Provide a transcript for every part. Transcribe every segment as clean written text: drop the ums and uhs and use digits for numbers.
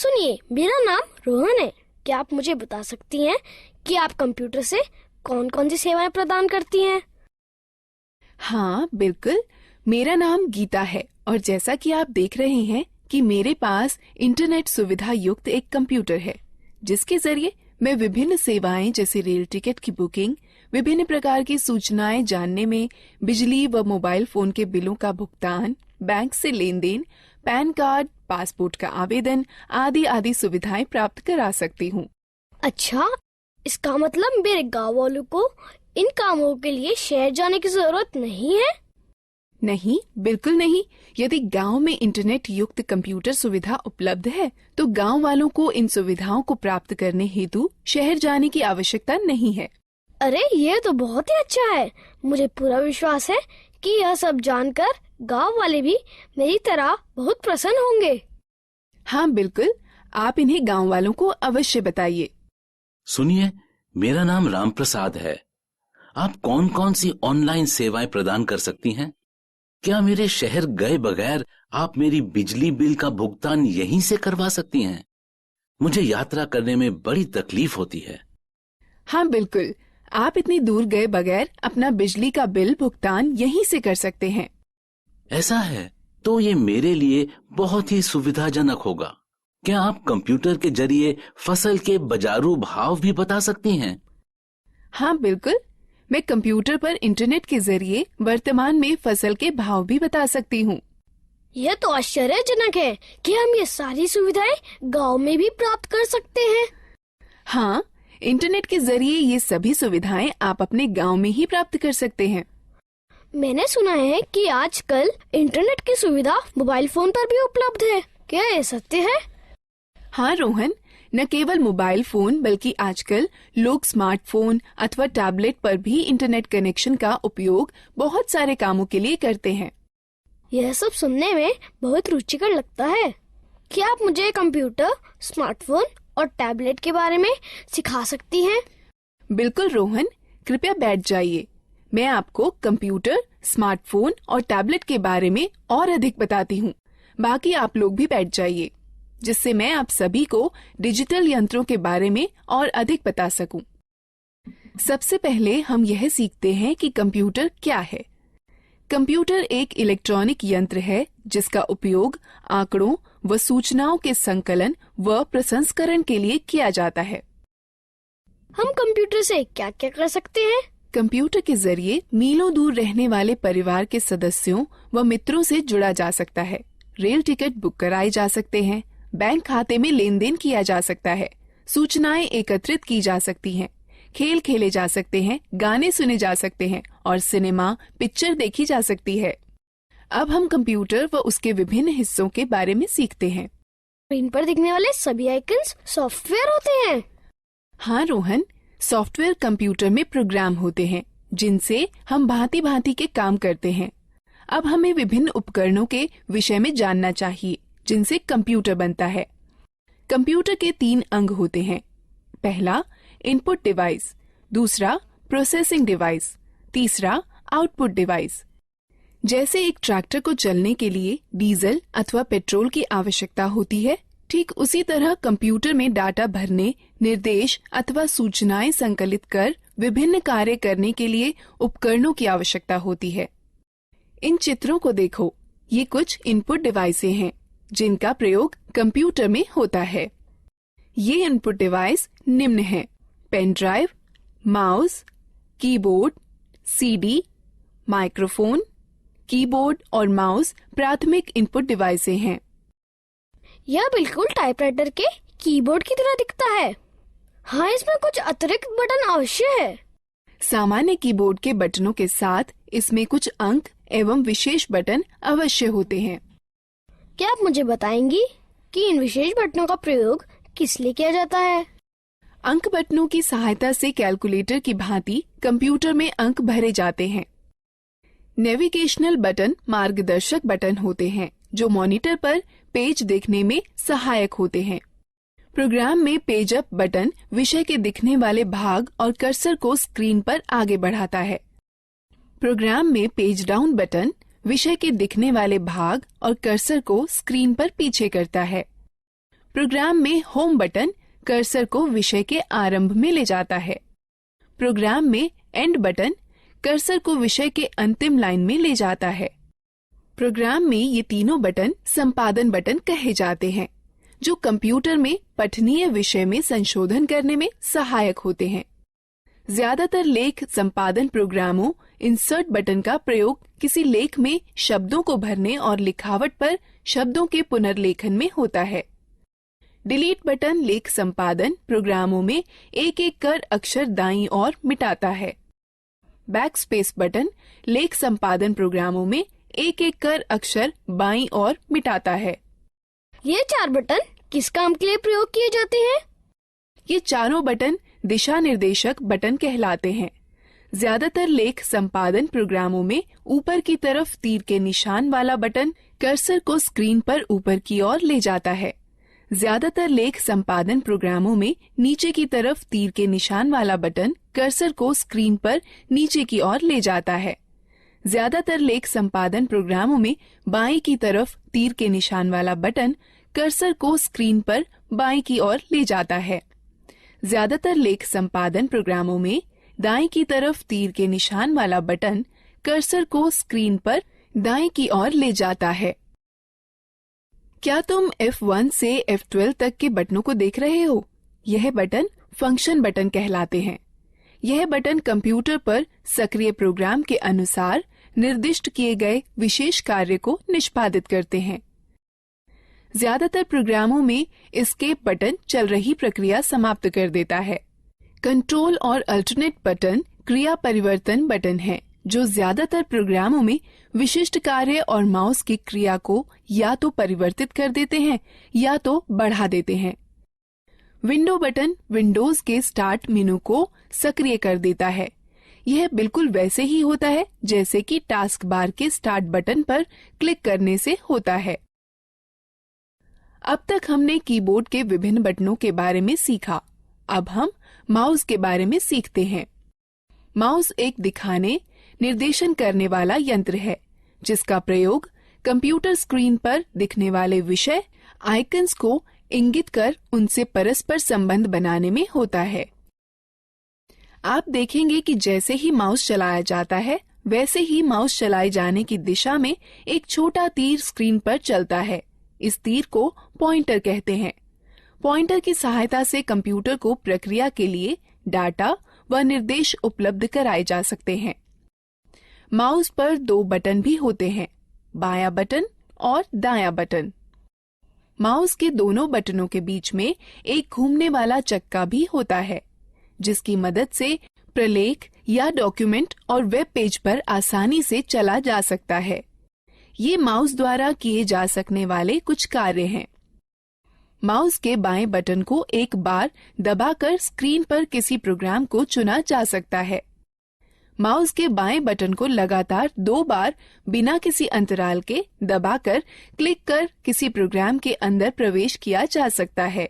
सुनिए, मेरा नाम रोहन है। क्या आप मुझे बता सकती हैं कि आप कंप्यूटर से कौन कौन सी सेवाएं प्रदान करती हैं? हाँ बिल्कुल, मेरा नाम गीता है और जैसा कि आप देख रहे हैं कि मेरे पास इंटरनेट सुविधा युक्त एक कंप्यूटर है, जिसके जरिए मैं विभिन्न सेवाएं जैसे रेल टिकट की बुकिंग, विभिन्न प्रकार की सूचनाएं जानने में, बिजली व मोबाइल फोन के बिलों का भुगतान, बैंक से लेन देन, पैन कार्ड, पासपोर्ट का आवेदन आदि आदि सुविधाएं प्राप्त करा सकती हूँ। अच्छा, इसका मतलब मेरे गांव वालों को इन कामों के लिए शहर जाने की जरूरत नहीं है? नहीं, बिल्कुल नहीं। यदि गांव में इंटरनेट युक्त कंप्यूटर सुविधा उपलब्ध है, तो गांव वालों को इन सुविधाओं को प्राप्त करने हेतु शहर जाने की आवश्यकता नहीं है। अरे, ये तो बहुत ही अच्छा है। मुझे पूरा विश्वास है कि यह सब जानकर गांव वाले भी मेरी तरह बहुत प्रसन्न होंगे। हाँ बिल्कुल, आप इन्हें गांव वालों को अवश्य बताइए। सुनिए, मेरा नाम राम प्रसाद है। आप कौन कौन सी ऑनलाइन सेवाएं प्रदान कर सकती हैं? क्या मेरे शहर गए बगैर आप मेरी बिजली बिल का भुगतान यहीं से करवा सकती हैं? मुझे यात्रा करने में बड़ी तकलीफ होती है। हाँ बिल्कुल, आप इतनी दूर गए बगैर अपना बिजली का बिल भुगतान यहीं से कर सकते हैं। ऐसा है तो ये मेरे लिए बहुत ही सुविधाजनक होगा। क्या आप कंप्यूटर के जरिए फसल के बाजारू भाव भी बता सकती हैं? हाँ बिल्कुल, मैं कंप्यूटर पर इंटरनेट के जरिए वर्तमान में फसल के भाव भी बता सकती हूँ। यह तो आश्चर्यजनक है कि हम ये सारी सुविधाएं गांव में भी प्राप्त कर सकते हैं। हाँ, इंटरनेट के जरिए ये सभी सुविधाएं आप अपने गांव में ही प्राप्त कर सकते हैं। मैंने सुना है कि आजकल इंटरनेट की सुविधा मोबाइल फोन पर भी उपलब्ध है। क्या ये सत्य है? हाँ रोहन, न केवल मोबाइल फोन बल्कि आजकल लोग स्मार्टफोन अथवा टैबलेट पर भी इंटरनेट कनेक्शन का उपयोग बहुत सारे कामों के लिए करते हैं। यह सब सुनने में बहुत रुचिकर लगता है। क्या आप मुझे कंप्यूटर, स्मार्टफोन और टैबलेट के बारे में सिखा सकती हैं? बिल्कुल रोहन, कृपया बैठ जाइए। मैं आपको कंप्यूटर, स्मार्टफोन और टैबलेट के बारे में और अधिक बताती हूँ। बाकी आप लोग भी बैठ जाइए, जिससे मैं आप सभी को डिजिटल यंत्रों के बारे में और अधिक बता सकूं। सबसे पहले हम यह सीखते हैं कि कंप्यूटर क्या है। कंप्यूटर एक इलेक्ट्रॉनिक यंत्र है जिसका उपयोग आंकड़ों व सूचनाओं के संकलन व प्रसंस्करण के लिए किया जाता है। हम कंप्यूटर से क्या क्या कर सकते हैं? कंप्यूटर के जरिए मीलों दूर रहने वाले परिवार के सदस्यों व मित्रों से जुड़ा जा सकता है। रेल टिकट बुक कराए जा सकते हैं, बैंक खाते में लेन देन किया जा सकता है, सूचनाएं एकत्रित की जा सकती हैं, खेल खेले जा सकते हैं, गाने सुने जा सकते हैं और सिनेमा पिक्चर देखी जा सकती है। अब हम कंप्यूटर व उसके विभिन्न हिस्सों के बारे में सीखते हैं। स्क्रीन पर दिखने वाले सभी आइकन्स सॉफ्टवेयर होते हैं? हाँ रोहन, सॉफ्टवेयर कंप्यूटर में प्रोग्राम होते हैं जिनसे हम भांति भांति के काम करते हैं। अब हमें विभिन्न उपकरणों के विषय में जानना चाहिए जिनसे कंप्यूटर बनता है। कंप्यूटर के 3 अंग होते हैं। पहला इनपुट डिवाइस, दूसरा प्रोसेसिंग डिवाइस, तीसरा आउटपुट डिवाइस। जैसे एक ट्रैक्टर को चलने के लिए डीजल अथवा पेट्रोल की आवश्यकता होती है, ठीक उसी तरह कंप्यूटर में डाटा भरने, निर्देश अथवा सूचनाएं संकलित कर विभिन्न कार्य करने के लिए उपकरणों की आवश्यकता होती है। इन चित्रों को देखो, ये कुछ इनपुट डिवाइसें हैं जिनका प्रयोग कंप्यूटर में होता है। ये इनपुट डिवाइस निम्न हैं: pen drive, mouse, keyboard, CD, microphone. Keyboard और माउस प्राथमिक इनपुट डिवाइसें हैं। यह बिल्कुल टाइपराइटर के कीबोर्ड की तरह दिखता है। हाँ, इसमें कुछ अतिरिक्त बटन अवश्य है। सामान्य कीबोर्ड के बटनों के साथ इसमें कुछ अंक एवं विशेष बटन अवश्य होते हैं। क्या आप मुझे बताएंगी कि इन विशेष बटनों का प्रयोग किस लिए किया जाता है? अंक बटनों की सहायता से कैलकुलेटर की भांति कंप्यूटर में अंक भरे जाते हैं। नेविगेशनल बटन मार्गदर्शक बटन होते हैं जो मॉनिटर पर पेज देखने में सहायक होते हैं। प्रोग्राम में पेज अप बटन विषय के दिखने वाले भाग और कर्सर को स्क्रीन पर आगे बढ़ाता है। प्रोग्राम में पेज डाउन बटन विषय के दिखने वाले भाग और कर्सर को स्क्रीन पर पीछे करता है। प्रोग्राम में होम बटन कर्सर को विषय के आरंभ में ले जाता है। प्रोग्राम में एंड बटन कर्सर को विषय के अंतिम लाइन में ले जाता है। प्रोग्राम में ये तीनों बटन संपादन बटन कहे जाते हैं, जो कंप्यूटर में पठनीय विषय में संशोधन करने में सहायक होते हैं। ज्यादातर लेख संपादन प्रोग्रामों इंसर्ट बटन का प्रयोग किसी लेख में शब्दों को भरने और लिखावट पर शब्दों के पुनर्लेखन में होता है। डिलीट बटन लेख संपादन प्रोग्रामों में एक एक कर अक्षर दाईं ओर मिटाता है। बैकस्पेस बटन लेख संपादन प्रोग्रामों में एक एक कर अक्षर बाईं ओर मिटाता है। ये 4 बटन किस काम के लिए प्रयोग किए जाते हैं? ये चारों बटन दिशा निर्देशक बटन कहलाते हैं। ज्यादातर लेख संपादन प्रोग्रामों में ऊपर की तरफ तीर के निशान वाला बटन कर्सर को स्क्रीन पर ऊपर की ओर ले जाता है। ज्यादातर लेख संपादन प्रोग्रामों में नीचे की तरफ तीर के निशान वाला बटन कर्सर को स्क्रीन पर नीचे की ओर ले जाता है। ज्यादातर लेख संपादन प्रोग्रामों में बाएं की तरफ तीर के निशान वाला बटन कर्सर को स्क्रीन पर बाएं की ओर ले जाता है। ज्यादातर लेख संपादन प्रोग्रामों में दाएं की तरफ तीर के निशान वाला बटन कर्सर को स्क्रीन पर दाएं की ओर ले जाता है। क्या तुम F1 से F12 तक के बटनों को देख रहे हो? यह बटन फंक्शन बटन कहलाते हैं। यह बटन कंप्यूटर पर सक्रिय प्रोग्राम के अनुसार निर्दिष्ट किए गए विशेष कार्य को निष्पादित करते हैं। ज्यादातर प्रोग्रामों में एस्केप बटन चल रही प्रक्रिया समाप्त कर देता है। कंट्रोल और अल्टरनेट बटन क्रिया परिवर्तन बटन हैं, जो ज्यादातर प्रोग्रामों में विशिष्ट कार्य और माउस की क्रिया को या तो परिवर्तित कर देते हैं या तो बढ़ा देते हैं। विंडो बटन विंडोज के स्टार्ट मेनू को सक्रिय कर देता है। यह बिल्कुल वैसे ही होता है जैसे कि टास्क बार के स्टार्ट बटन पर क्लिक करने से होता है। अब तक हमने कीबोर्ड के विभिन्न बटनों के बारे में सीखा। अब हम माउस के बारे में सीखते हैं। माउस एक दिखाने, निर्देशन करने वाला यंत्र है, जिसका प्रयोग कंप्यूटर स्क्रीन पर दिखने वाले विषय, आइकन्स को इंगित कर उनसे परस्पर संबंध बनाने में होता है। आप देखेंगे कि जैसे ही माउस चलाया जाता है, वैसे ही माउस चलाए जाने की दिशा में एक छोटा तीर स्क्रीन पर चलता है। इस तीर को पॉइंटर कहते हैं। पॉइंटर की सहायता से कंप्यूटर को प्रक्रिया के लिए डाटा व निर्देश उपलब्ध कराए जा सकते हैं। माउस पर 2 बटन भी होते हैं, बायां बटन और दायां बटन। माउस के दोनों बटनों के बीच में एक घूमने वाला चक्का भी होता है, जिसकी मदद से प्रलेख या डॉक्यूमेंट और वेब पेज पर आसानी से चला जा सकता है। ये माउस द्वारा किए जा सकने वाले कुछ कार्य हैं। माउस के बाएं बटन को एक बार दबाकर स्क्रीन पर किसी प्रोग्राम को चुना जा सकता है। माउस के बाएं बटन को लगातार 2 बार बिना किसी अंतराल के दबाकर क्लिक कर किसी प्रोग्राम के अंदर प्रवेश किया जा सकता है।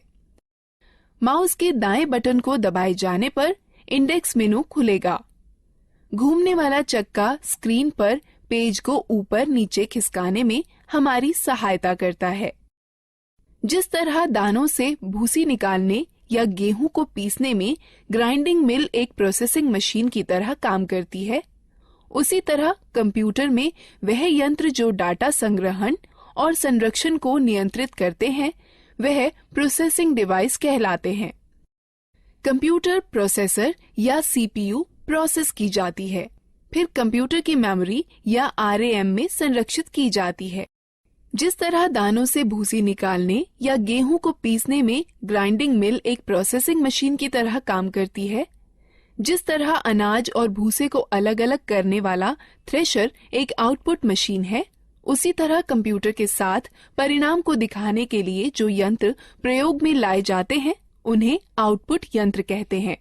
माउस के दाएं बटन को दबाए जाने पर इंडेक्स मेनू खुलेगा। घूमने वाला चक्का स्क्रीन पर पेज को ऊपर नीचे खिसकाने में हमारी सहायता करता है। जिस तरह दानों से भूसी निकालने या गेहूं को पीसने में ग्राइंडिंग मिल एक प्रोसेसिंग मशीन की तरह काम करती है, उसी तरह कंप्यूटर में वह यंत्र जो डाटा संग्रहण और संरक्षण को नियंत्रित करते हैं, वह प्रोसेसिंग डिवाइस कहलाते हैं। कंप्यूटर प्रोसेसर या सीपीयू प्रोसेस की जाती है, फिर कंप्यूटर की मेमोरी या आरएएम में संरक्षित की जाती है। जिस तरह दानों से भूसी निकालने या गेहूं को पीसने में ग्राइंडिंग मिल एक प्रोसेसिंग मशीन की तरह काम करती है, जिस तरह अनाज और भूसे को अलग अलग करने वाला थ्रेशर एक आउटपुट मशीन है, उसी तरह कंप्यूटर के साथ परिणाम को दिखाने के लिए जो यंत्र प्रयोग में लाए जाते हैं, उन्हें आउटपुट यंत्र कहते हैं।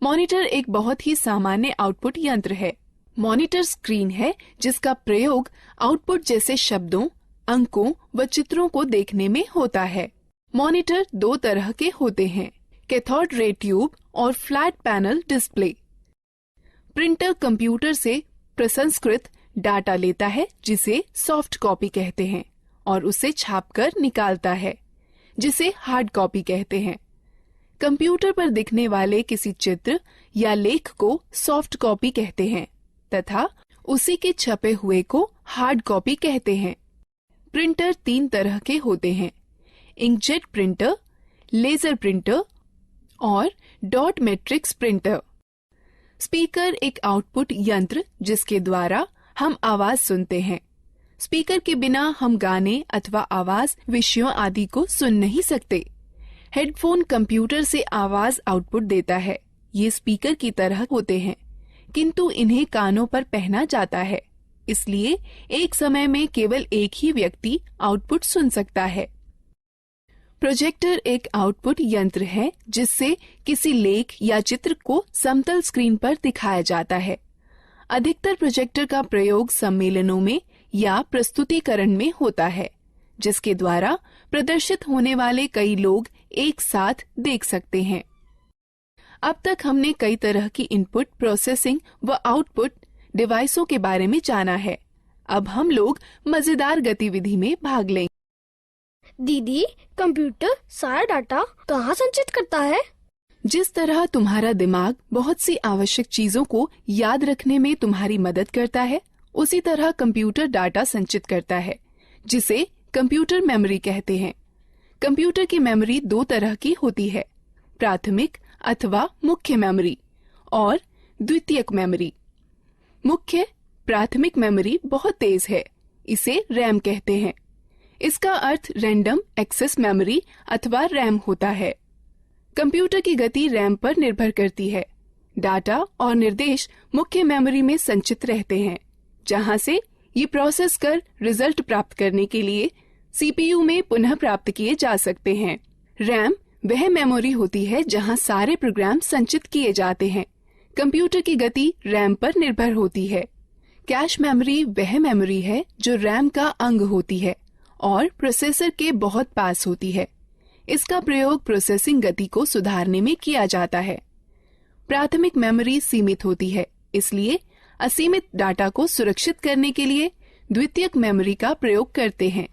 मॉनिटर एक बहुत ही सामान्य आउटपुट यंत्र है। मॉनिटर स्क्रीन है जिसका प्रयोग आउटपुट जैसे शब्दों, अंकों व चित्रों को देखने में होता है। मॉनिटर 2 तरह के होते हैं, कैथोड रे ट्यूब और flat panel display. Printer computer से प्रसंस्कृत डाटा लेता है, जिसे सॉफ्ट कॉपी कहते हैं, और उसे छापकर निकालता है। जिसे हार्ड कॉपी कहते हैं। कंप्यूटर पर दिखने वाले किसी चित्र या लेख को सॉफ्ट कॉपी कहते हैं तथा उसी के छपे हुए को हार्ड कॉपी कहते हैं। प्रिंटर 3 तरह के होते हैं, इंकजेट प्रिंटर, लेजर प्रिंटर और डॉट मैट्रिक्स प्रिंटर। स्पीकर एक आउटपुट यंत्र जिसके द्वारा हम आवाज सुनते हैं। स्पीकर के बिना हम गाने अथवा आवाज विषयों आदि को सुन नहीं सकते। हेडफोन कंप्यूटर से आवाज आउटपुट देता है। ये स्पीकर की तरह होते हैं, किंतु इन्हें कानों पर पहना जाता है, इसलिए एक समय में केवल एक ही व्यक्ति आउटपुट सुन सकता है। प्रोजेक्टर एक आउटपुट यंत्र है जिससे किसी लेख या चित्र को समतल स्क्रीन पर दिखाया जाता है। अधिकतर प्रोजेक्टर का प्रयोग सम्मेलनों में या प्रस्तुतिकरण में होता है, जिसके द्वारा प्रदर्शित होने वाले कई लोग एक साथ देख सकते हैं। अब तक हमने कई तरह की इनपुट प्रोसेसिंग व आउटपुट डिवाइसों के बारे में जाना है। अब हम लोग मजेदार गतिविधि में भाग लेंगे। दीदी, कंप्यूटर सारा डाटा कहाँ संचित करता है? जिस तरह तुम्हारा दिमाग बहुत सी आवश्यक चीजों को याद रखने में तुम्हारी मदद करता है, उसी तरह कंप्यूटर डाटा संचित करता है, जिसे कंप्यूटर मेमोरी कहते हैं। कंप्यूटर की मेमोरी 2 तरह की होती है, प्राथमिक अथवा मुख्य मेमोरी और द्वितीयक मेमोरी। मुख्य प्राथमिक मेमोरी बहुत तेज है, इसे रैम कहते हैं। इसका अर्थ रैंडम एक्सेस मेमोरी अथवा रैम होता है। कंप्यूटर की गति रैम पर निर्भर करती है। डाटा और निर्देश मुख्य मेमोरी में संचित रहते हैं, जहां से ये प्रोसेस कर रिजल्ट प्राप्त करने के लिए सीपीयू में पुनः प्राप्त किए जा सकते हैं। रैम वह मेमोरी होती है जहां सारे प्रोग्राम संचित किए जाते हैं। कंप्यूटर की गति रैम पर निर्भर होती है। कैश मेमोरी वह मेमोरी है जो रैम का अंग होती है और प्रोसेसर के बहुत पास होती है। इसका प्रयोग प्रोसेसिंग गति को सुधारने में किया जाता है। प्राथमिक मेमोरी सीमित होती है, इसलिए असीमित डाटा को सुरक्षित करने के लिए द्वितीयक मेमोरी का प्रयोग करते हैं।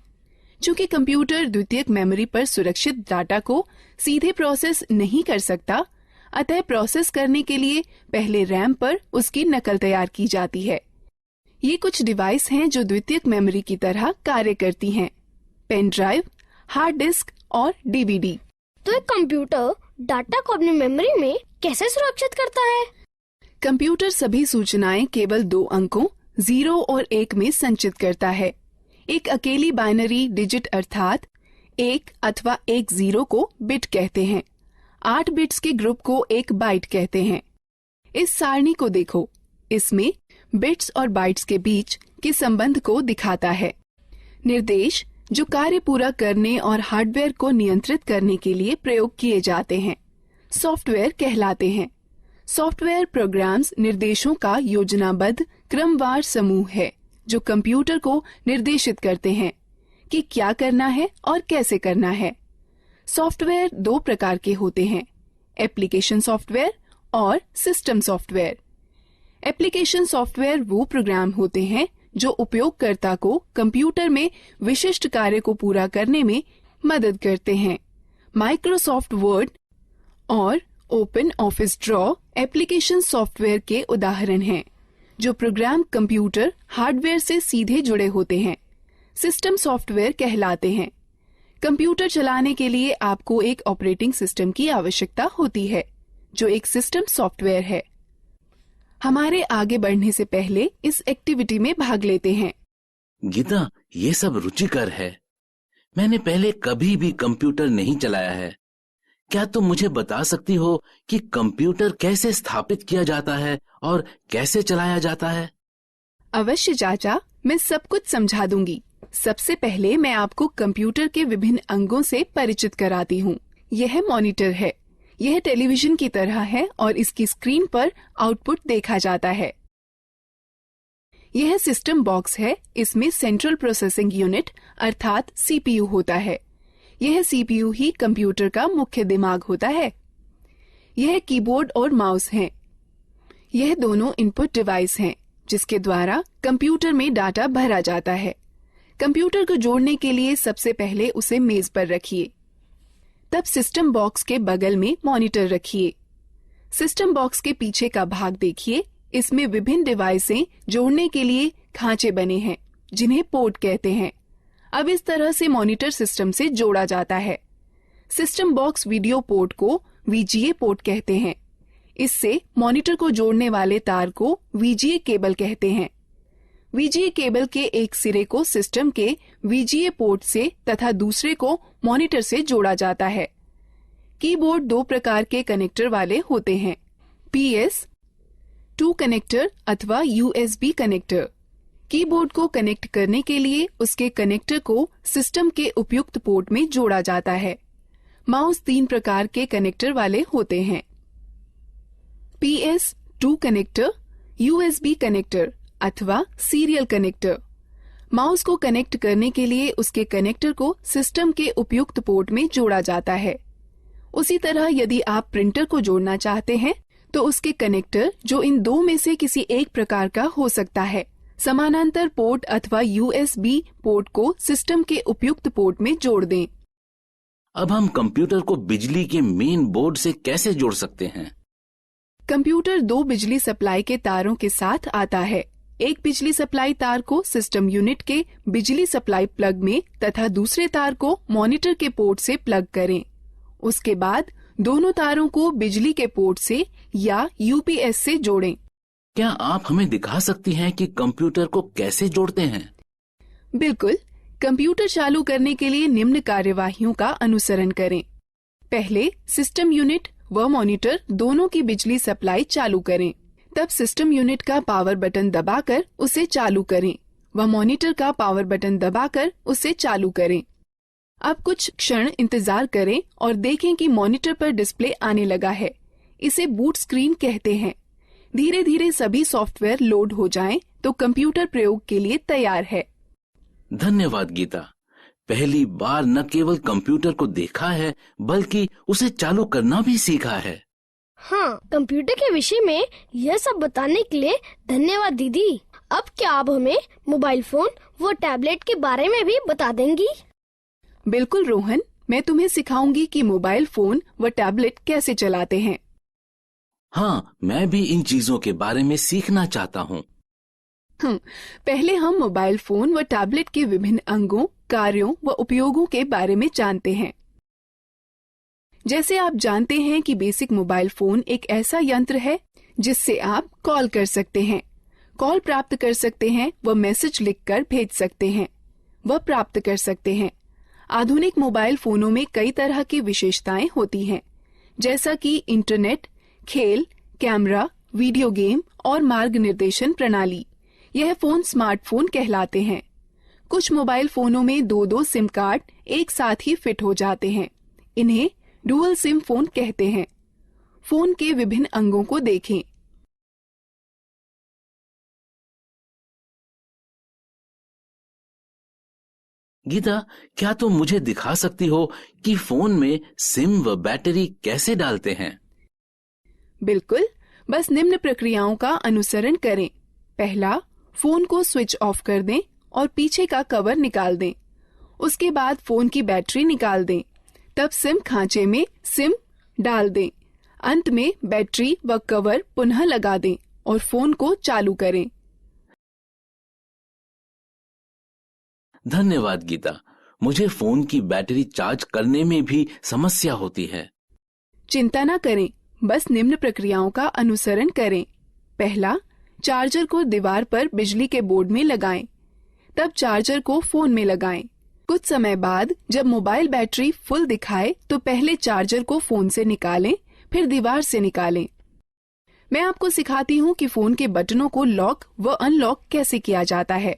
चूंकि कंप्यूटर द्वितीयक मेमोरी पर सुरक्षित डाटा को सीधे प्रोसेस नहीं कर सकता, अतः प्रोसेस करने के लिए पहले रैम पर उसकी नकल तैयार की जाती है। ये कुछ डिवाइस हैं जो द्वितीयक मेमोरी की तरह कार्य करती हैं: पेन ड्राइव, हार्ड डिस्क और डीवीडी। तो एक कंप्यूटर डाटा को अपनी मेमोरी में कैसे सुरक्षित करता है? कंप्यूटर सभी सूचनाएं केवल 2 अंकों 0 और 1 में संचित करता है। एक अकेली बाइनरी डिजिट अर्थात 1 अथवा 1 0 को बिट कहते हैं। 8 बिट्स के ग्रुप को एक बाइट कहते हैं। इस सारणी को देखो, इसमें बिट्स और बाइट्स के बीच के संबंध को दिखाता है। निर्देश जो कार्य पूरा करने और हार्डवेयर को नियंत्रित करने के लिए प्रयोग किए जाते हैं, सॉफ्टवेयर कहलाते हैं। सॉफ्टवेयर प्रोग्राम्स निर्देशों का योजनाबद्ध क्रमवार समूह है जो कंप्यूटर को निर्देशित करते हैं कि क्या करना है और कैसे करना है। सॉफ्टवेयर 2 प्रकार के होते हैं, एप्लीकेशन सॉफ्टवेयर और सिस्टम सॉफ्टवेयर। एप्लीकेशन सॉफ्टवेयर वो प्रोग्राम होते हैं जो उपयोगकर्ता को कंप्यूटर में विशिष्ट कार्य को पूरा करने में मदद करते हैं। माइक्रोसॉफ्ट वर्ड और open office draw application software के उदाहरण हैं, जो प्रोग्राम कंप्यूटर हार्डवेयर से सीधे जुड़े होते हैं। सिस्टम सॉफ्टवेयर कहलाते हैं। कंप्यूटर चलाने के लिए आपको एक ऑपरेटिंग सिस्टम की आवश्यकता होती है, जो एक सिस्टम सॉफ्टवेयर है। हमारे आगे बढ़ने से पहले इस एक्टिविटी में भाग लेते हैं। गीता, ये सब रुचिकर है। मैंने पहले कभी भी कंप्यूटर नहीं चलाया है। क्या तुम मुझे बता सकती हो कि कंप्यूटर कैसे स्थापित किया जाता है और कैसे चलाया जाता है? अवश्य चाचा, मैं सब कुछ समझा दूंगी। सबसे पहले मैं आपको कंप्यूटर के विभिन्न अंगों से परिचित कराती हूँ। यह मॉनिटर है। यह टेलीविजन की तरह है और इसकी स्क्रीन पर आउटपुट देखा जाता है। यह सिस्टम बॉक्स है। इसमें सेंट्रल प्रोसेसिंग यूनिट अर्थात सीपीयू होता है। यह सीपीयू ही कंप्यूटर का मुख्य दिमाग होता है। यह कीबोर्ड और माउस हैं। यह दोनों इनपुट डिवाइस हैं, जिसके द्वारा कंप्यूटर में डाटा भरा जाता है। कंप्यूटर को जोड़ने के लिए सबसे पहले उसे मेज पर रखिए। तब सिस्टम बॉक्स के बगल में मॉनिटर रखिए। सिस्टम बॉक्स के पीछे का भाग देखिए, इसमें विभिन्न डिवाइसें जोड़ने के लिए खांचे बने हैं जिन्हें पोर्ट कहते हैं। अब इस तरह से मॉनिटर सिस्टम से जोड़ा जाता है। सिस्टम बॉक्स वीडियो पोर्ट को VGA पोर्ट कहते हैं। इससे मॉनिटर को जोड़ने वाले तार को VGA केबल कहते हैं। VGA केबल के एक सिरे को सिस्टम के VGA पोर्ट से तथा दूसरे को मॉनिटर से जोड़ा जाता है। कीबोर्ड दो प्रकार के कनेक्टर वाले होते हैं, PS2 कनेक्टर अथवा USB कनेक्टर। कीबोर्ड को कनेक्ट करने के लिए उसके कनेक्टर को सिस्टम के उपयुक्त पोर्ट में जोड़ा जाता है। माउस 3 प्रकार के कनेक्टर वाले होते हैं, PS2 कनेक्टर, USB कनेक्टर अथवा सीरियल कनेक्टर। माउस को कनेक्ट करने के लिए उसके कनेक्टर को सिस्टम के उपयुक्त पोर्ट में जोड़ा जाता है। उसी तरह यदि आप प्रिंटर को जोड़ना चाहते हैं तो उसके कनेक्टर, जो इन दो में से किसी एक प्रकार का हो सकता है, समानांतर पोर्ट अथवा USB पोर्ट को सिस्टम के उपयुक्त पोर्ट में जोड़ दें। अब हम कंप्यूटर को बिजली के मेन बोर्ड से कैसे जोड़ सकते हैं? कंप्यूटर 2 बिजली सप्लाई के तारों के साथ आता है। एक बिजली सप्लाई तार को सिस्टम यूनिट के बिजली सप्लाई प्लग में तथा दूसरे तार को मॉनिटर के पोर्ट से प्लग करें। उसके बाद दोनों तारों को बिजली के पोर्ट से या UPS से जोड़ें। क्या आप हमें दिखा सकती हैं कि कंप्यूटर को कैसे जोड़ते हैं? बिल्कुल। कंप्यूटर चालू करने के लिए निम्न कार्यवाहियों का अनुसरण करें। पहले सिस्टम यूनिट व मॉनिटर दोनों की बिजली सप्लाई चालू करें। तब सिस्टम यूनिट का पावर बटन दबाकर उसे चालू करें व मॉनिटर का पावर बटन दबाकर उसे चालू करें। अब कुछ क्षण इंतजार करें और देखें कि मॉनिटर पर डिस्प्ले आने लगा है। इसे बूट स्क्रीन कहते हैं। धीरे धीरे सभी सॉफ्टवेयर लोड हो जाएं तो कंप्यूटर प्रयोग के लिए तैयार है। धन्यवाद गीता। पहली बार न केवल कंप्यूटर को देखा है बल्कि उसे चालू करना भी सीखा है। हाँ, कंप्यूटर के विषय में यह सब बताने के लिए धन्यवाद दीदी। अब क्या आप हमें मोबाइल फोन व टैबलेट के बारे में भी बता देंगी? बिल्कुल रोहन, मैं तुम्हें सिखाऊंगी कि मोबाइल फोन व टैबलेट कैसे चलाते हैं। हाँ, मैं भी इन चीजों के बारे में सीखना चाहता हूँ। पहले हम मोबाइल फोन व टैबलेट के विभिन्न अंगों, कार्यों व उपयोगों के बारे में जानते हैं। जैसे आप जानते हैं कि बेसिक मोबाइल फोन एक ऐसा यंत्र है जिससे आप कॉल कर सकते हैं, कॉल प्राप्त कर सकते हैं व मैसेज लिखकर भेज सकते हैं व प्राप्त कर सकते हैं। आधुनिक मोबाइल फोनों में कई तरह की विशेषताएं होती हैं, जैसा कि इंटरनेट, खेल, कैमरा, वीडियो गेम और मार्ग निर्देशन प्रणाली। यह फोन स्मार्टफोन कहलाते हैं। कुछ मोबाइल फोनों में 2-2 सिम कार्ड एक साथ ही फिट हो जाते हैं। इन्हें डुअल सिम फोन कहते हैं। फोन के विभिन्न अंगों को देखें। गीता, क्या तुम मुझे दिखा सकती हो कि फोन में सिम व बैटरी कैसे डालते हैं? बिल्कुल, बस निम्न प्रक्रियाओं का अनुसरण करें। पहला, फोन को स्विच ऑफ कर दें और पीछे का कवर निकाल दें। उसके बाद फोन की बैटरी निकाल दें। तब सिम खांचे में सिम डाल दें। अंत में बैटरी व कवर पुनः लगा दें और फोन को चालू करें। धन्यवाद गीता। मुझे फोन की बैटरी चार्ज करने में भी समस्या होती है। चिंता न करें, बस निम्न प्रक्रियाओं का अनुसरण करें। पहला, चार्जर को दीवार पर बिजली के बोर्ड में लगाएं। तब चार्जर को फोन में लगाएं। कुछ समय बाद जब मोबाइल बैटरी फुल दिखाए तो पहले चार्जर को फोन से निकालें, फिर दीवार से निकालें। मैं आपको सिखाती हूँ कि फोन के बटनों को लॉक व अनलॉक कैसे किया जाता है।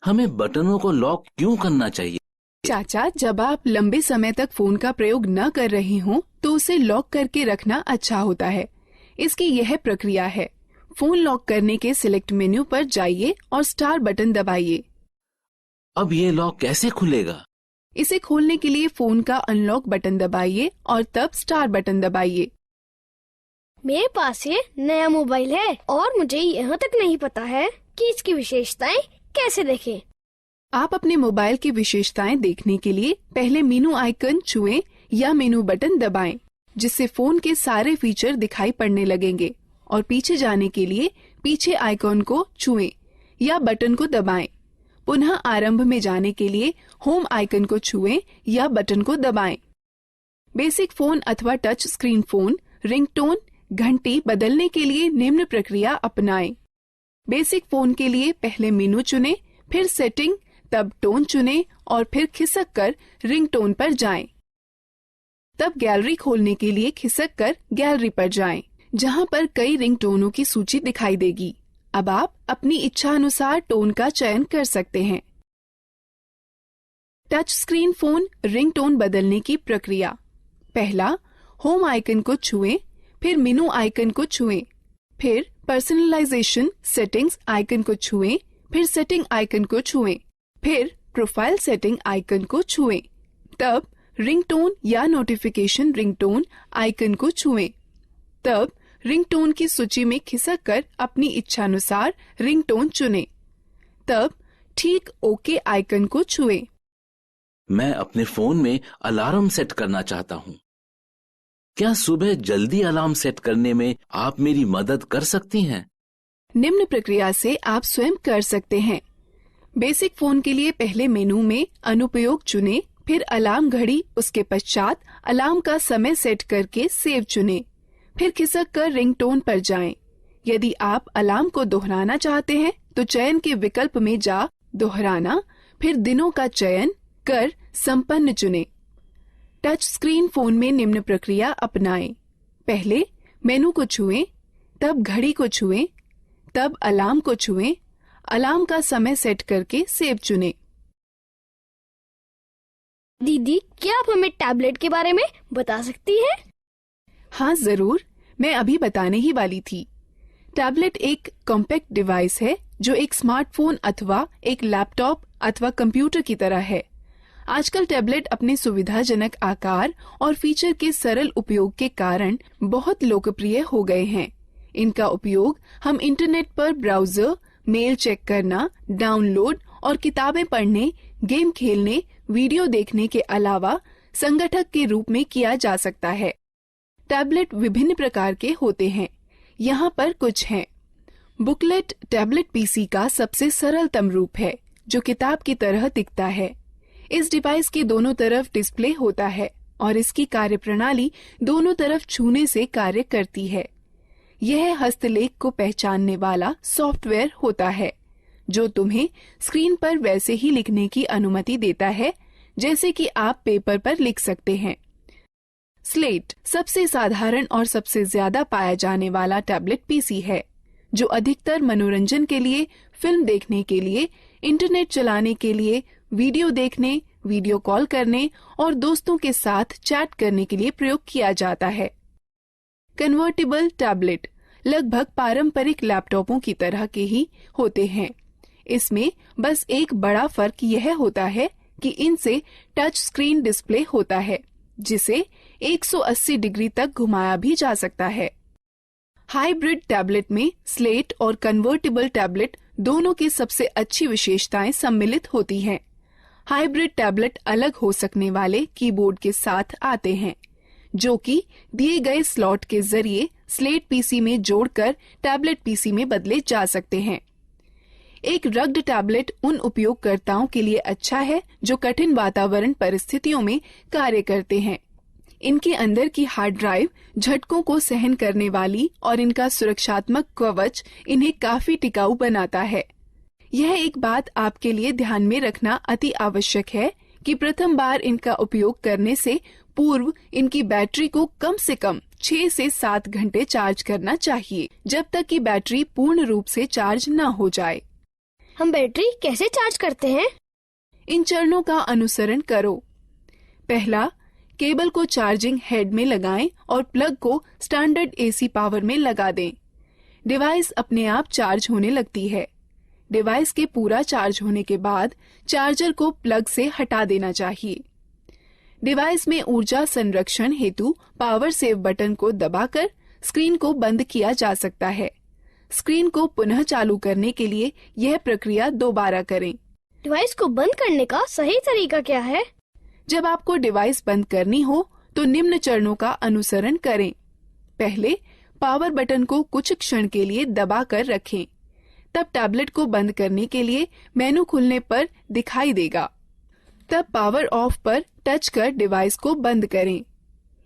हमें बटनों को लॉक क्यों करना चाहिए? चाचा, जब आप लंबे समय तक फोन का प्रयोग न कर रही हों तो उसे लॉक करके रखना अच्छा होता है। इसकी यह प्रक्रिया है। फोन लॉक करने के सिलेक्ट मेन्यू पर जाइए और स्टार बटन दबाइए। अब ये लॉक कैसे खुलेगा? इसे खोलने के लिए फोन का अनलॉक बटन दबाइए और तब स्टार बटन दबाइए। मेरे पास ये नया मोबाइल है और मुझे यहाँ तक नहीं पता है कि इसकी विशेषताएं कैसे देखें। आप अपने मोबाइल की विशेषताएं देखने के लिए पहले मेनू आइकन छुएं या मेनू बटन दबाएं, जिससे फोन के सारे फीचर दिखाई पड़ने लगेंगे। और पीछे जाने के लिए पीछे आइकॉन को छुएं या बटन को दबाएं। पुनः आरंभ में जाने के लिए होम आइकन को छुएं या बटन को दबाएं। बेसिक फोन अथवा टच स्क्रीन फोन रिंगटोन घंटी बदलने के लिए निम्न प्रक्रिया अपनाएं। बेसिक फोन के लिए पहले मेनू चुनें, फिर सेटिंग, तब टोन चुनें और फिर खिसक कर रिंगटोन पर जाएं। तब गैलरी खोलने के लिए खिसक कर गैलरी पर जाएं, जहां पर कई रिंगटोनों की सूची दिखाई देगी। अब आप अपनी इच्छा अनुसार टोन का चयन कर सकते हैं। टच स्क्रीन फोन रिंगटोन बदलने की प्रक्रिया। पहला, होम आइकन को छुएं, फिर मेनू आइकन को छुएं, फिर पर्सनलाइजेशन सेटिंग्स आइकन को छुएं, फिर सेटिंग आइकन को छुएं, फिर प्रोफाइल सेटिंग आइकन को छुएं। तब रिंगटोन या नोटिफिकेशन रिंगटोन आइकन को छुएं। तब रिंगटोन की सूची में खिसक कर अपनी इच्छानुसार रिंगटोन चुनें। तब ठीक ओके आइकन को छुएं। मैं अपने फोन में अलार्म सेट करना चाहता हूँ। क्या सुबह जल्दी अलार्म सेट करने में आप मेरी मदद कर सकती हैं? निम्न प्रक्रिया से आप स्वयं कर सकते हैं। बेसिक फोन के लिए पहले मेनू में अनुपयोग चुनें, फिर अलार्म घड़ी, उसके पश्चात अलार्म का समय सेट करके सेव चुनें, फिर खिसक कर रिंगटोन पर जाएं। यदि आप अलार्म को दोहराना चाहते हैं तो चयन के विकल्प में जा दोहराना, फिर दिनों का चयन कर संपन्न चुनें। टच स्क्रीन फोन में निम्न प्रक्रिया अपनाएं। पहले मेनू को छुएं, तब घड़ी को छुएं, तब अलार्म को छुएं, अलार्म का समय सेट करके सेव चुनें। दीदी, क्या आप हमें टैबलेट के बारे में बता सकती हैं? हाँ जरूर, मैं अभी बताने ही वाली थी। टैबलेट एक कॉम्पैक्ट डिवाइस है जो एक स्मार्टफोन अथवा एक लैपटॉप अथवा कंप्यूटर की तरह है। आजकल टैबलेट अपने सुविधाजनक आकार और फीचर के सरल उपयोग के कारण बहुत लोकप्रिय हो गए हैं। इनका उपयोग हम इंटरनेट पर ब्राउजर, मेल चेक करना, डाउनलोड और किताबें पढ़ने, गेम खेलने, वीडियो देखने के अलावा संगठक के रूप में किया जा सकता है। टैबलेट विभिन्न प्रकार के होते हैं। यहाँ पर कुछ हैं। बुकलेट टैबलेट पीसी का सबसे सरलतम रूप है, जो किताब की तरह दिखता है। इस डिवाइस के दोनों तरफ डिस्प्ले होता है और इसकी कार्यप्रणाली दोनों तरफ छूने से कार्य करती है। यह हस्तलेख को पहचानने वाला सॉफ्टवेयर होता है, जो तुम्हें स्क्रीन पर वैसे ही लिखने की अनुमति देता है जैसे कि आप पेपर पर लिख सकते हैं। स्लेट सबसे साधारण और सबसे ज्यादा पाया जाने वाला टैबलेट पीसी है, जो अधिकतर मनोरंजन के लिए, फिल्म देखने के लिए, इंटरनेट चलाने के लिए, वीडियो देखने, वीडियो कॉल करने और दोस्तों के साथ चैट करने के लिए प्रयोग किया जाता है। कन्वर्टेबल टैबलेट लगभग पारंपरिक लैपटॉपों की तरह के ही होते हैं। इसमें बस एक बड़ा फर्क यह होता है कि इनसे टच स्क्रीन डिस्प्ले होता है, जिसे 180 डिग्री तक घुमाया भी जा सकता है। हाइब्रिड टैबलेट में स्लेट और कन्वर्टेबल टैबलेट दोनों की सबसे अच्छी विशेषताएं सम्मिलित होती हैं। हाइब्रिड टैबलेट अलग हो सकने वाले कीबोर्ड के साथ आते हैं, जो कि दिए गए स्लॉट के जरिए स्लेट पीसी में जोड़कर टैबलेट पीसी में बदले जा सकते हैं। एक रग्ड टैबलेट उन उपयोगकर्ताओं के लिए अच्छा है जो कठिन वातावरण परिस्थितियों में कार्य करते हैं। इनके अंदर की हार्ड ड्राइव झटकों को सहन करने वाली और इनका सुरक्षात्मक कवच इन्हें काफी टिकाऊ बनाता है। यह एक बात आपके लिए ध्यान में रखना अति आवश्यक है कि प्रथम बार इनका उपयोग करने से पूर्व इनकी बैटरी को कम से कम 6 से 7 घंटे चार्ज करना चाहिए, जब तक कि बैटरी पूर्ण रूप से चार्ज न हो जाए। हम बैटरी कैसे चार्ज करते हैं? इन चरणों का अनुसरण करो। पहला, केबल को चार्जिंग हेड में लगाएं और प्लग को स्टैंडर्ड एसी पावर में लगा दें। डिवाइस अपने आप चार्ज होने लगती है। डिवाइस के पूरा चार्ज होने के बाद चार्जर को प्लग से हटा देना चाहिए। डिवाइस में ऊर्जा संरक्षण हेतु पावर सेव बटन को दबाकर स्क्रीन को बंद किया जा सकता है। स्क्रीन को पुनः चालू करने के लिए यह प्रक्रिया दोबारा करें। डिवाइस को बंद करने का सही तरीका क्या है? जब आपको डिवाइस बंद करनी हो तो निम्न चरणों का अनुसरण करें। पहले पावर बटन को कुछ क्षण के लिए दबा कर रखें। तब टैबलेट को बंद करने के लिए मेनू खुलने पर दिखाई देगा। तब पावर ऑफ पर टच कर डिवाइस को बंद करें।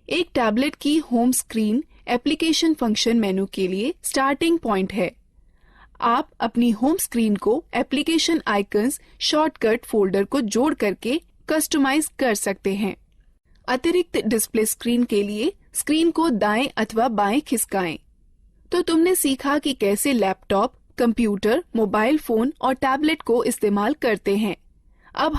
एक टैबलेट की होम स्क्रीन एप्लीकेशन फंक्शन मेनू के लिए स्टार्टिंग पॉइंट है। आप अपनी होम स्क्रीन को एप्लीकेशन आइकन्स शॉर्टकट फोल्डर को जोड़ करके कस्टमाइज कर सकते हैं। अतिरिक्त डिस्प्ले स्क्रीन के लिए स्क्रीन को दाएं अथवा बाएं खिसकाएं। तो तुमने सीखा कि कैसे लैपटॉप, कंप्यूटर, मोबाइल फोन और टैबलेट को इस्तेमाल करते हैं।